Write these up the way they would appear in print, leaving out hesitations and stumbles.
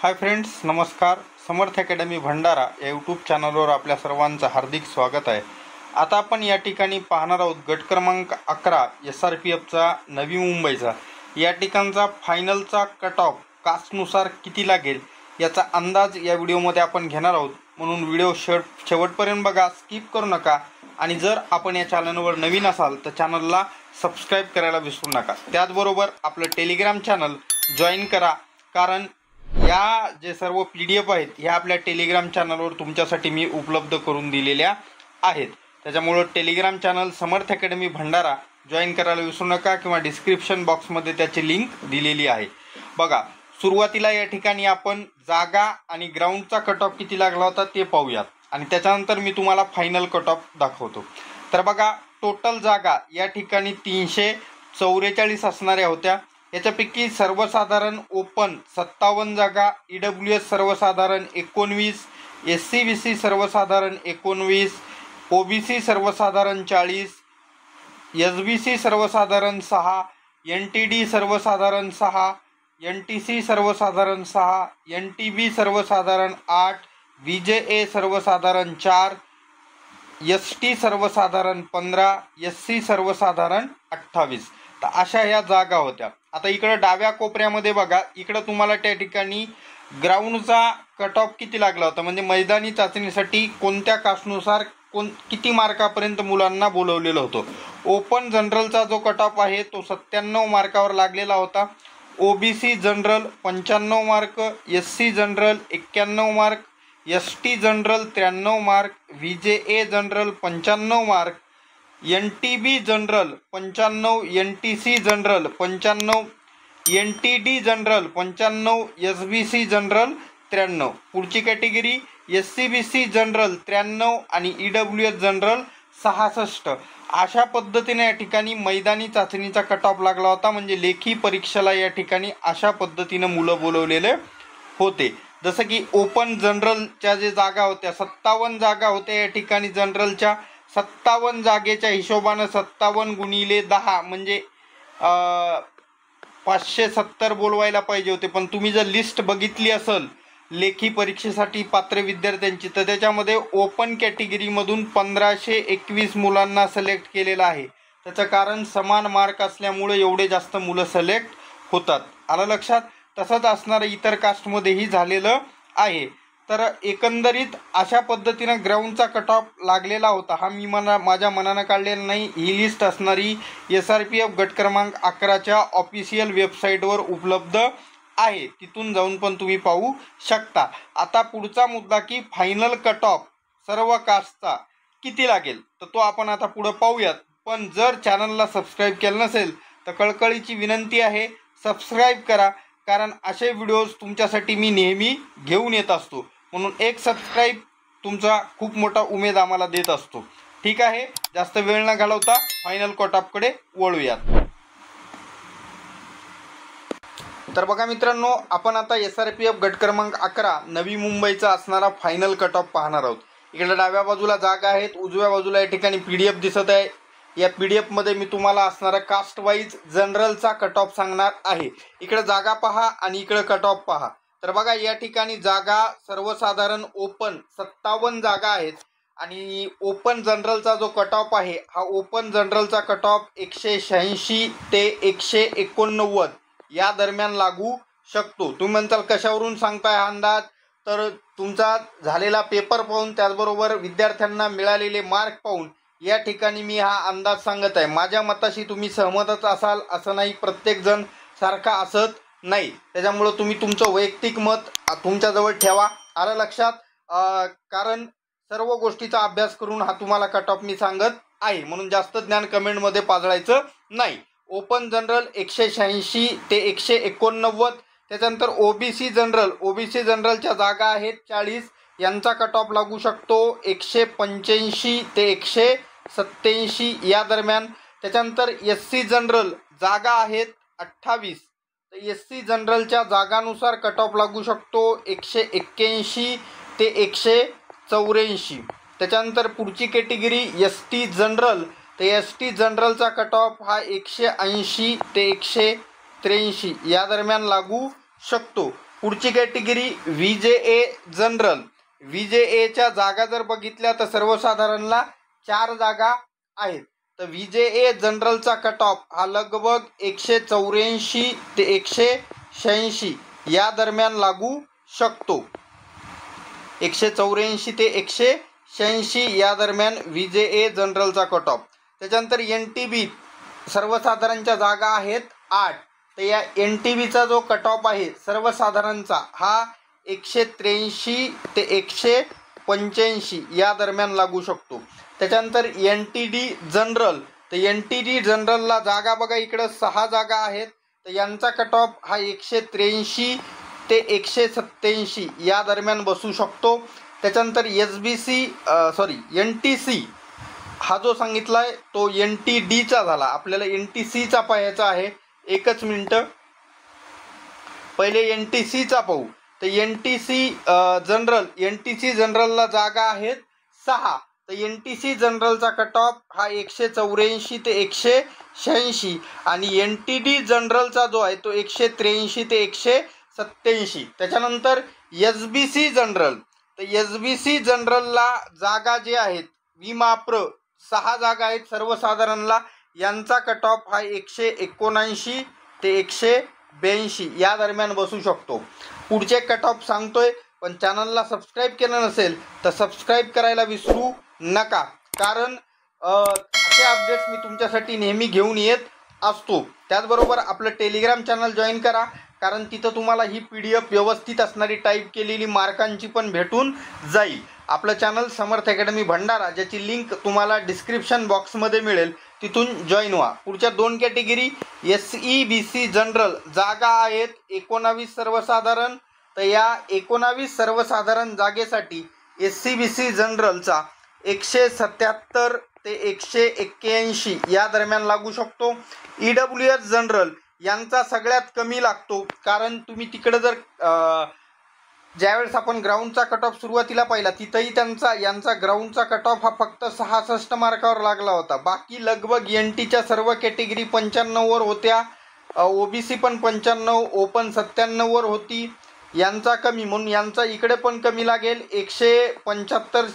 Hi friends, नमस्कार. समर्थ academy Bhandara या YouTube चॅनलवर आपल्या सर्वांचं हार्दिक स्वागत आहे. आता आपण या ठिकाणी पाहणार आहोत गट क्रमांक 11 SRPFचा नवी मुंबईचा या ठिकाणचा फायनलचा कट ऑफ कास्टनुसार किती लागेल याचा अंदाज या व्हिडिओमध्ये आपण घेणार आहोत. म्हणून व्हिडिओ शेवटपर्यंत बघा, स्किप करू नका. आणि जर आपण या चॅनलवर नवीन असाल तर चॅनलला सबस्क्राईब करायला विसरू नका. त्याचबरोबर आपलं टेलिग्राम चॅनल जॉईन करा, कारण या जे सर्व PDF आहेत ह्या आपल्या टेलिग्राम चॅनलवर तुमच्यासाठी मी उपलब्ध करून दिलेल्या आहेत. त्याच्यामुळं टेलिग्राम चॅनल समर्थ अकॅडमी भंडारा जॉईन करायला विसरू नका, किंवा डिस्क्रिप्शन बॉक्समध्ये त्याची लिंक दिलेली आहे. बघा, सुरुवातीला या ठिकाणी आपण जागा आणि ग्राउंडचा कट ऑफ किती लागला होता ते पाहूयात, आणि त्याच्यानंतर मी तुम्हाला फायनल कट ऑफ दाखवतो. तर बघा, टोटल जागा या ठिकाणी 344 असणाऱ्या होत्या. याच्यापैकी सर्वसाधारण ओपन 57 जागा, EWS सर्वसाधारण 19, SC/BC सर्वसाधारण 19, OBC सर्वसाधारण 40, SBC सर्वसाधारण 6, NTD सर्वसाधारण 6, NTC सर्वसाधारण 6, NTB सर्वसाधारण 8, VJA सर्वसाधारण 4, ST सर्वसाधारण 15, SC सर्वसाधारण 28. तर अशा ह्या जागा होत्या. आता इकडं डाव्या कोपऱ्यामध्ये बघा, इकडं तुम्हाला त्या ठिकाणी ग्राउंडचा कट ऑफ किती लागला होता, म्हणजे मैदानी चाचणीसाठी कोणत्या कास्टनुसार किती मार्कापर्यंत मुलांना बोलवलेलं होतं. ओपन जनरलचा जो कट ऑफ आहे तो 97 मार्कावर लागलेला होता. OBC general 95 mark, SC general 91 mark, ST general 93 mark, VJA general 95 mark, NTB general 95, NTC general 95, NTD general 95, SBC general 93. पुढची कॅटेगरी SC/BC जनरल 93 आणि EWS जनरल 66. अशा पद्धतीने या ठिकाणी मैदानी चाचणीचा कट ऑफ लागला होता. म्हणजे लेखी परीक्षेला या ठिकाणी अशा पद्धतीनं मुलं बोलवलेले होते. जसं की ओपन जनरलच्या जे जागा होत्या 57 जागा होत्या या ठिकाणी. जनरलच्या 57 जागेच्या हिशोबानं 57 गुणिले 10 म्हणजे 570 बोलवायला पाहिजे होते. पण तुम्ही जर लिस्ट बघितली असेल लेखी परीक्षेसाठी पात्र विद्यार्थ्यांची, तर त्याच्यामध्ये ओपन कॅटेगरीमधून 1521 मुलांना सिलेक्ट केलेलं आहे. त्याचं कारण समान मार्क असल्यामुळे एवढे जास्त मुलं सिलेक्ट होतात. आलं लक्षात? तसंच असणारं इतर कास्टमध्येही झालेलं आहे. तर एकंदरीत अशा पद्धतीनं ग्राउंडचा कट ऑफ लागलेला होता. हा मी माझ्या मनानं काढलेला नाही. ही लिस्ट असणारी SRPF गट क्रमांक 11च्या ऑफिशियल वेबसाईटवर उपलब्ध आहे. तिथून जाऊन पण तुम्ही पाहू शकता. आता पुढचा मुद्दा की फायनल कट ऑफ सर्व कास्टचा किती लागेल, तर तो आपण आता पुढं पाहूयात. पण जर चॅनलला सबस्क्राईब केलं नसेल तर कळकळीची विनंती आहे, सबस्क्राईब करा, कारण असे व्हिडिओज तुमच्यासाठी मी नेहमी घेऊन येत असतो. म्हणून एक सबस्क्राईब तुमचा खूप मोठा उमेद आम्हाला देत असतो. ठीक आहे, जास्त वेळ न घालवता फायनल कट ऑफकडे वळूयात. तर बघा मित्रांनो, आपण आता SRPF गट क्रमांक 11 नवी मुंबईचा असणारा फायनल कट ऑफ पाहणार आहोत. इकडे डाव्या बाजूला जागा आहेत, उजव्या बाजूला या ठिकाणी PDF दिसत आहे. या PDF मध्ये मी तुम्हाला असणारा कास्ट वाईज जनरलचा कट ऑफ सांगणार आहे. इकडे जागा पहा आणि इकडे कट ऑफ पहा. तर बघा, या ठिकाणी जागा सर्वसाधारण ओपन 57 जागा आहेत, आणि ओपन जनरलचा जो कट ऑफ आहे हा ओपन जनरलचा कट ऑफ 186 ते 189 या दरम्यान लागू शकतो. तुम्ही म्हणताल कशावरून सांगताय हा अंदाज, तर तुमचा झालेला पेपर पाहून, त्याचबरोबर विद्यार्थ्यांना मिळालेले मार्क पाहून या ठिकाणी मी हा अंदाज सांगत आहे. माझ्या मताशी तुम्ही सहमतच असाल असं नाही, प्रत्येकजण सारखा असत नाही. त्याच्यामुळं तुम्ही तुमचं वैयक्तिक मत तुमच्याजवळ ठेवा. आलं लक्षात? कारण सर्व गोष्टीचा अभ्यास करून हा तुम्हाला कट ऑफ मी सांगत आहे, म्हणून जास्त ज्ञान कमेंटमध्ये पाजळायचं नाही. ओपन जनरल 186 ते 189. त्याच्यानंतर OBC जनरलच्या जागा आहेत 40. यांचा कट ऑफ लागू शकतो 185 ते 187 या दरम्यान. त्याच्यानंतर SC जनरल जागा आहेत 28. तर SC जनरलच्या जागानुसार कट ऑफ लागू शकतो 181 ते 184. त्याच्यानंतर पुढची कॅटेगरी ST जनरल. तर ST जनरलचा कट ऑफ हा 180 ते 183 या दरम्यान लागू शकतो. पुढची कॅटेगरी VJA जनरल. VJAच्या जागा जर बघितल्या तर सर्वसाधारणला 4 जागा आहेत. तर VJA जनरलचा कट ऑफ हा लगभग 184 ते 186 या दरम्यान लागू शकतो. 184 ते 186 या दरम्यान VJA जनरलचा कट ऑफ. त्याच्यानंतर NTB सर्वसाधारणच्या जागा आहेत 8. तर या NTBचा जो कट ऑफ आहे सर्वसाधारणचा हा 183 ते 185 या दरम्यान लागू शकतो. त्याच्यानंतर NTD जनरल. तर NTD जनरलला जागा बघा इकडं 6 जागा आहेत. तर यांचा कट ऑफ हा 183 ते 187 या दरम्यान बसू शकतो. त्याच्यानंतर NTC हा जो सांगितला आहे तो NTDचा झाला. आपल्याला NTCचा पाहायचा आहे. एकच मिनटं, पहिले NTCचा पाहू. तर NTC जनरलला जागा आहेत 6. तर NTC जनरलचा कट ऑफ हा 184 ते 186 आणि NTD जनरलचा जो आहे तो 183 ते 187. त्याच्यानंतर SBC जनरल. तर SBC जनरलला जागा जे आहेत विमाप्र 6 जागा आहेत सर्वसाधारणला. यांचा कट ऑफ हा 179 ते 182 या दरम्यान बसू शकतो. पुढचे कट ऑफ सांगतोय, पण चॅनलला सबस्क्राईब केलं नसेल तर सबस्क्राईब करायला विसरू नका, कारण असे अपडेट्स मी तुमच्यासाठी नेहमी घेऊन येत असतो. त्याचबरोबर आपलं टेलिग्राम चॅनल जॉईन करा, कारण तिथं तुम्हाला ही PDF व्यवस्थित असणारी टाईप केलेली मार्कांची पण भेटून जाईल. आपलं चॅनल समर्थ अकॅडमी भंडारा, ज्याची लिंक तुम्हाला डिस्क्रिप्शन बॉक्समध्ये मिळेल, तिथून जॉईन व्हा. पुढच्या 2 कॅटेगरी SEBC जनरल. जागा आहेत 19 सर्वसाधारण. तर या 19 सर्वसाधारण जागेसाठी SEBC जनरलचा 177 ते 181 या दरम्यान लागू शकतो. EWS जनरल यांचा सगळ्यात कमी लागतो, कारण तुम्ही तिकडं जर ज्यावेळेस आपण ग्राउंडचा कट ऑफ सुरुवातीला पाहिला तिथंही यांचा ग्राउंडचा कट ऑफ हा फक्त 66 मार्कावर लागला होता. बाकी लगभग NTच्या सर्व कॅटेगरी 95 वर होत्या. OBC पण 95, ओपन 97 वर होती. यांचा कमी, म्हणून यांचा इकडे पण कमी लागेल. 175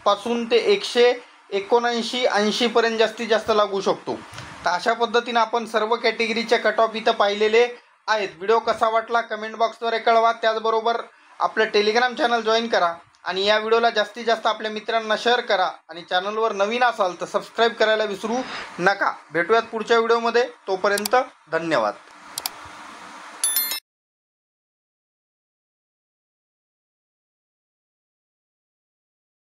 पासून ते 179 80 पर्यंत जास्तीत जास्त लागू शकतो. तर अशा पद्धतीने आपण सर्व कॅटेगरीचे कट ऑफ इथं पाहिलेले आहेत. व्हिडिओ कसा वाटला कमेंट बॉक्सद्वारे कळवा. त्याचबरोबर आपलं टेलिग्राम चॅनल जॉईन करा आणि या व्हिडिओला जास्तीत जास्त आपल्या मित्रांना शेअर करा. आणि चॅनलवर नवीन असाल तर सबस्क्राईब करायला विसरू नका. भेटूयात पुढच्या व्हिडिओमध्ये. तोपर्यंत धन्यवाद.